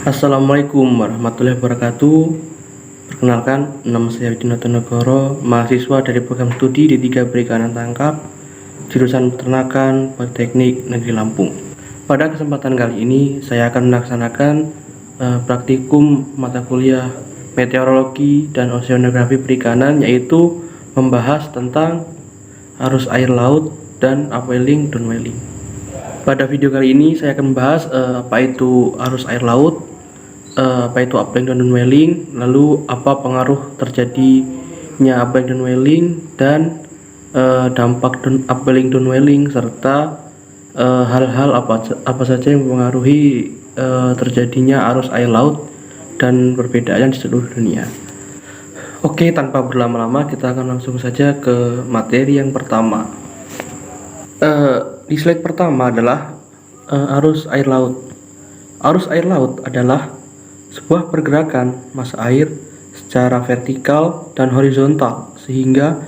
Assalamualaikum warahmatullahi wabarakatuh. Perkenalkan, nama saya Widino Tonegoro, mahasiswa dari program studi D3 Perikanan Tangkap, jurusan Peternakan Politeknik Negeri Lampung. Pada kesempatan kali ini, saya akan melaksanakan praktikum mata kuliah Meteorologi dan Oceanografi Perikanan, yaitu membahas tentang arus air laut dan upwelling downwelling. Pada video kali ini saya akan membahas apa itu arus air laut, apa itu upwelling dan downwelling, lalu apa pengaruh terjadinya upwelling downwelling dan dampak upwelling downwelling, serta hal-hal apa saja yang mempengaruhi terjadinya arus air laut dan perbedaannya di seluruh dunia. Oke, tanpa berlama-lama kita akan langsung saja ke materi yang pertama. Di slide pertama adalah arus air laut. Arus air laut adalah sebuah pergerakan massa air secara vertikal dan horizontal sehingga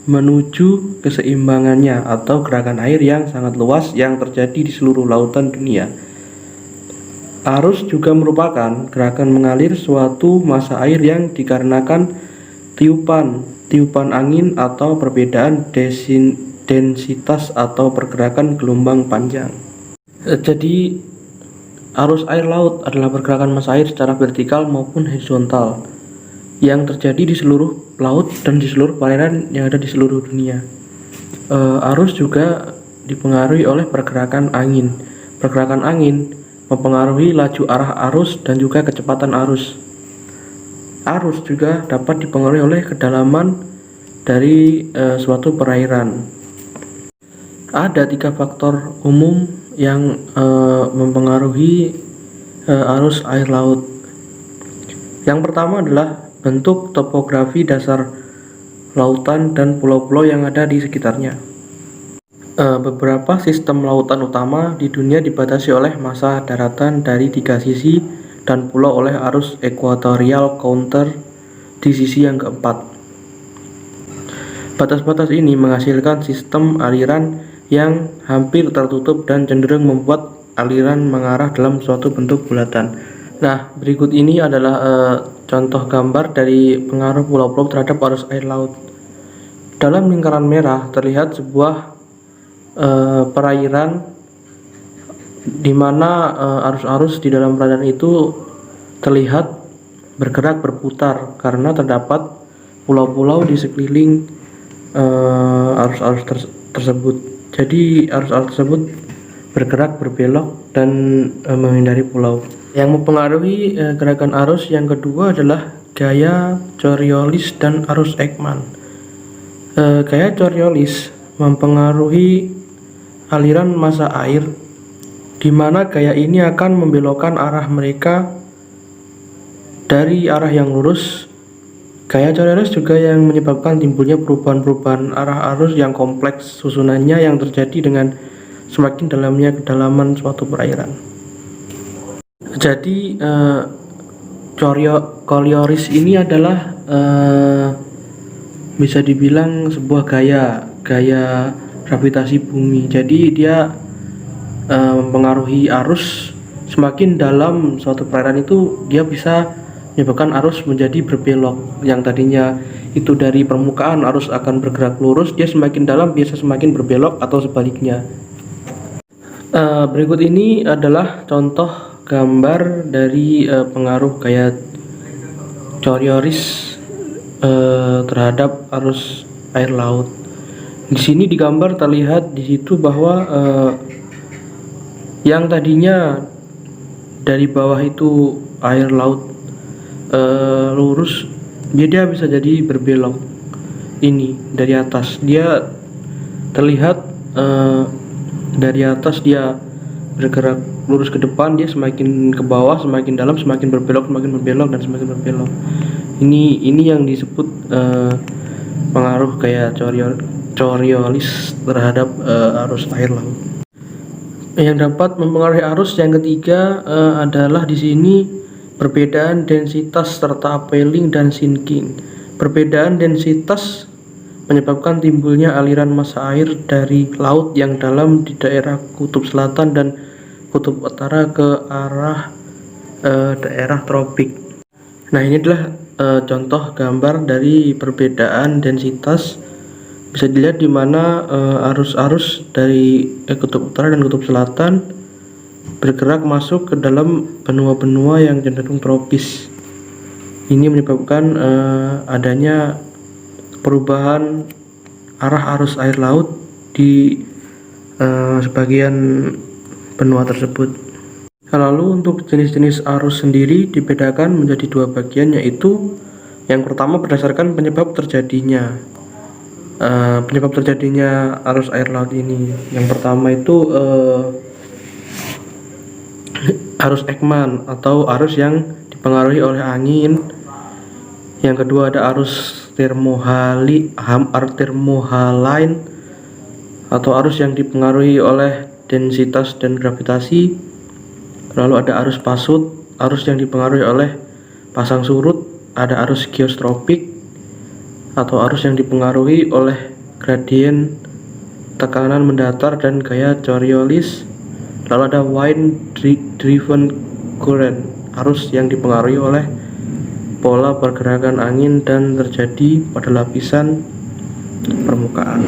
menuju keseimbangannya atau gerakan air yang sangat luas yang terjadi di seluruh lautan dunia. Arus juga merupakan gerakan mengalir suatu massa air yang dikarenakan tiupan angin atau perbedaan densitas atau pergerakan gelombang panjang. Jadi arus air laut adalah pergerakan massa air secara vertikal maupun horizontal yang terjadi di seluruh laut dan di seluruh perairan yang ada di seluruh dunia. Arus juga dipengaruhi oleh pergerakan angin. Pergerakan angin mempengaruhi laju arah arus dan juga kecepatan arus. Arus juga dapat dipengaruhi oleh kedalaman dari suatu perairan. Ada 3 faktor umum yang mempengaruhi arus air laut. Yang pertama adalah bentuk topografi dasar lautan dan pulau-pulau yang ada di sekitarnya. Beberapa sistem lautan utama di dunia dibatasi oleh massa daratan dari 3 sisi dan pulau oleh arus ekuatorial counter di sisi yang keempat. Batas-batas ini menghasilkan sistem aliran yang hampir tertutup dan cenderung membuat aliran mengarah dalam suatu bentuk bulatan. Nah, berikut ini adalah contoh gambar dari pengaruh pulau-pulau terhadap arus air laut. Dalam lingkaran merah terlihat sebuah perairan di mana arus-arus di dalam perairan itu terlihat bergerak berputar karena terdapat pulau-pulau di sekeliling arus-arus tersebut. Jadi arus-arus tersebut bergerak berbelok dan menghindari pulau. Yang mempengaruhi gerakan arus yang kedua adalah gaya Coriolis dan arus Ekman. Gaya Coriolis mempengaruhi aliran massa air, di mana gaya ini akan membelokkan arah mereka dari arah yang lurus. Gaya Coriolis juga yang menyebabkan timbulnya perubahan-perubahan arah arus yang kompleks susunannya yang terjadi dengan semakin dalamnya kedalaman suatu perairan. Jadi Coriolis ini adalah bisa dibilang sebuah gaya gravitasi bumi. Jadi dia mempengaruhi arus semakin dalam suatu perairan itu, dia bisa menyebabkan arus menjadi berbelok. Yang tadinya itu dari permukaan arus akan bergerak lurus, dia semakin dalam biasa semakin berbelok atau sebaliknya. Berikut ini adalah contoh gambar dari pengaruh gaya Coriolis terhadap arus air laut. Di sini di gambar terlihat di situ bahwa yang tadinya dari bawah itu air laut lurus, dia bisa jadi berbelok. Ini dari atas dia terlihat dari atas dia bergerak lurus ke depan, dia semakin ke bawah semakin dalam, semakin berbelok dan semakin berbelok. Ini yang disebut pengaruh gaya Coriolis terhadap arus air laut. Yang dapat mempengaruhi arus yang ketiga adalah di sini perbedaan densitas serta upwelling dan sinking. Perbedaan densitas menyebabkan timbulnya aliran massa air dari laut yang dalam di daerah kutub selatan dan kutub utara ke arah daerah tropik. Nah, ini adalah contoh gambar dari perbedaan densitas. Bisa dilihat di mana arus-arus dari kutub utara dan kutub selatan bergerak masuk ke dalam benua-benua yang cenderung tropis. Ini menyebabkan adanya perubahan arah arus air laut di sebagian benua tersebut. Lalu untuk jenis-jenis arus sendiri dibedakan menjadi dua bagian, yaitu yang pertama berdasarkan penyebab terjadinya arus air laut ini. Yang pertama itu arus Ekman atau arus yang dipengaruhi oleh angin. Yang kedua ada arus termohaline atau arus yang dipengaruhi oleh densitas dan gravitasi. Lalu ada arus pasut, arus yang dipengaruhi oleh pasang surut. Ada arus geostropik atau arus yang dipengaruhi oleh gradien tekanan mendatar dan gaya Coriolis. Lalu ada wind driven current, arus yang dipengaruhi oleh pola pergerakan angin dan terjadi pada lapisan permukaan.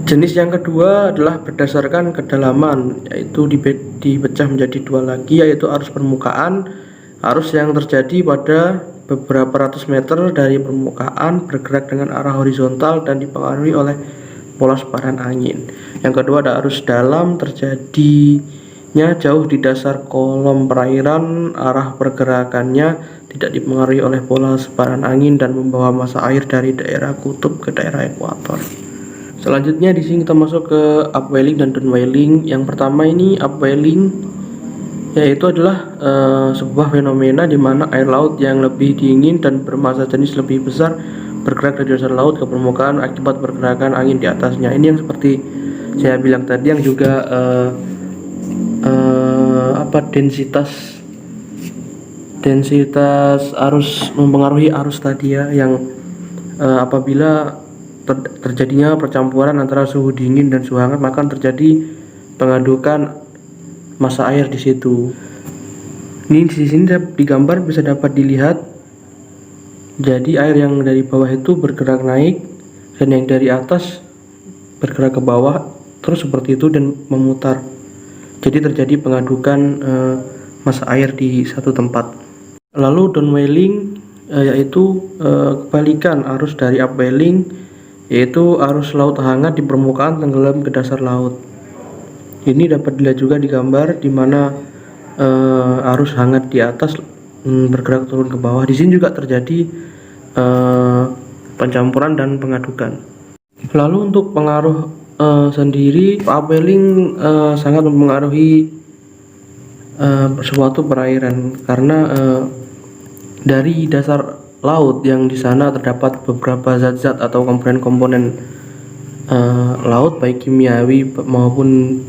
Jenis yang kedua adalah berdasarkan kedalaman, yaitu dipecah menjadi dua lagi, yaitu arus permukaan, arus yang terjadi pada beberapa ratus meter dari permukaan bergerak dengan arah horizontal dan dipengaruhi oleh pola sebaran angin. Yang kedua ada arus dalam, terjadinya jauh di dasar kolom perairan, arah pergerakannya tidak dipengaruhi oleh pola sebaran angin dan membawa massa air dari daerah kutub ke daerah ekuator. Selanjutnya di sini kita masuk ke upwelling dan downwelling. Yang pertama ini upwelling, yaitu adalah sebuah fenomena di mana air laut yang lebih dingin dan bermassa jenis lebih besar bergerak dari dasar laut ke permukaan akibat pergerakan angin di atasnya. Ini yang seperti saya bilang tadi, yang juga densitas arus mempengaruhi arus tadi ya, yang apabila terjadinya percampuran antara suhu dingin dan suhu hangat, maka terjadi pengadukan massa air di situ. Ini di sini di gambar bisa dapat dilihat. Jadi air yang dari bawah itu bergerak naik dan yang dari atas bergerak ke bawah, terus seperti itu dan memutar. Jadi terjadi pengadukan massa air di satu tempat. Lalu downwelling yaitu kebalikan arus dari upwelling, yaitu arus laut hangat di permukaan tenggelam ke dasar laut. Ini dapat dilihat juga di gambar di mana arus hangat di atas bergerak turun ke bawah. Di sini juga terjadi pencampuran dan pengadukan. Lalu untuk pengaruh sendiri, upwelling sangat mempengaruhi suatu perairan karena dari dasar laut yang di sana terdapat beberapa zat-zat atau komponen-komponen laut baik kimiawi maupun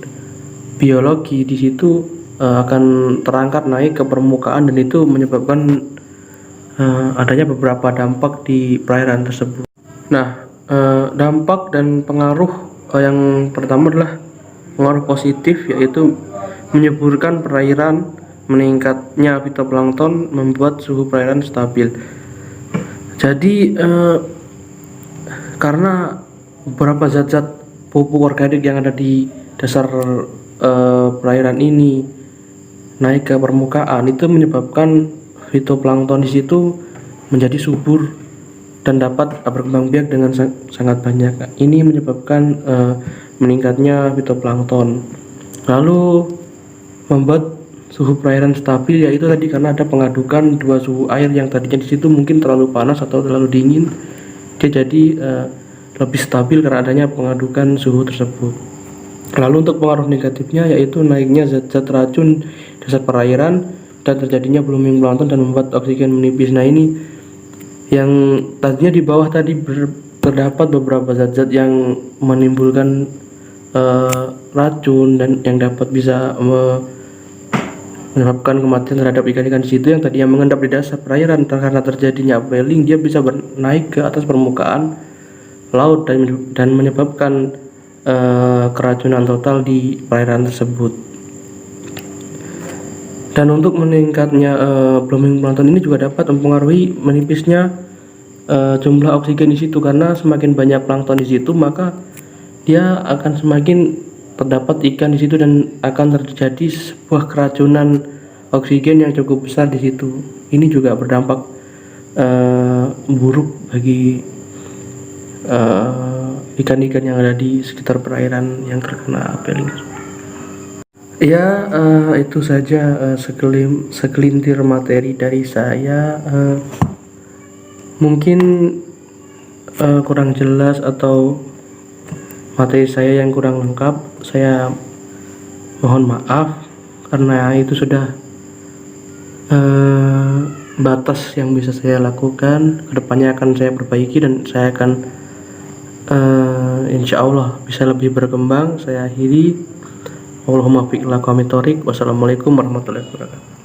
biologi di situ akan terangkat naik ke permukaan, dan itu menyebabkan adanya beberapa dampak di perairan tersebut. Nah, dampak dan pengaruh yang pertama adalah pengaruh positif, yaitu menyuburkan perairan. Meningkatnya fitoplankton membuat suhu perairan stabil. Jadi karena beberapa zat-zat pupuk organik yang ada di dasar perairan ini naik ke permukaan, itu menyebabkan fitoplankton di situ menjadi subur dan dapat berkembang biak dengan sangat banyak. Ini menyebabkan meningkatnya fitoplankton. Lalu membuat suhu perairan stabil, yaitu tadi karena ada pengadukan dua suhu air yang tadinya di situ mungkin terlalu panas atau terlalu dingin, dia jadi lebih stabil karena adanya pengadukan suhu tersebut. Lalu untuk pengaruh negatifnya, yaitu naiknya zat-zat racun dasar perairan dan terjadinya blooming plankton dan membuat oksigen menipis. Nah, ini yang tadinya di bawah tadi terdapat beberapa zat-zat yang menimbulkan racun dan yang dapat bisa menyebabkan kematian terhadap ikan-ikan di situ yang tadinya mengendap di dasar perairan. Karena terjadinya upwelling, dia bisa naik ke atas permukaan laut dan menyebabkan keracunan total di perairan tersebut. Dan untuk meningkatnya blooming plankton ini juga dapat mempengaruhi menipisnya jumlah oksigen di situ, karena semakin banyak plankton di situ maka dia akan semakin terdapat ikan di situ dan akan terjadi sebuah keracunan oksigen yang cukup besar di situ. Ini juga berdampak buruk bagi ikan-ikan yang ada di sekitar perairan yang terkena pelling. Ya, itu saja segelintir materi dari saya. Mungkin kurang jelas atau materi saya yang kurang lengkap, saya mohon maaf karena itu sudah batas yang bisa saya lakukan. Kedepannya akan saya perbaiki dan saya akan insya Allah bisa lebih berkembang. Saya akhiri. Allahumma fiq lakum. Wassalamualaikum warahmatullahi wabarakatuh.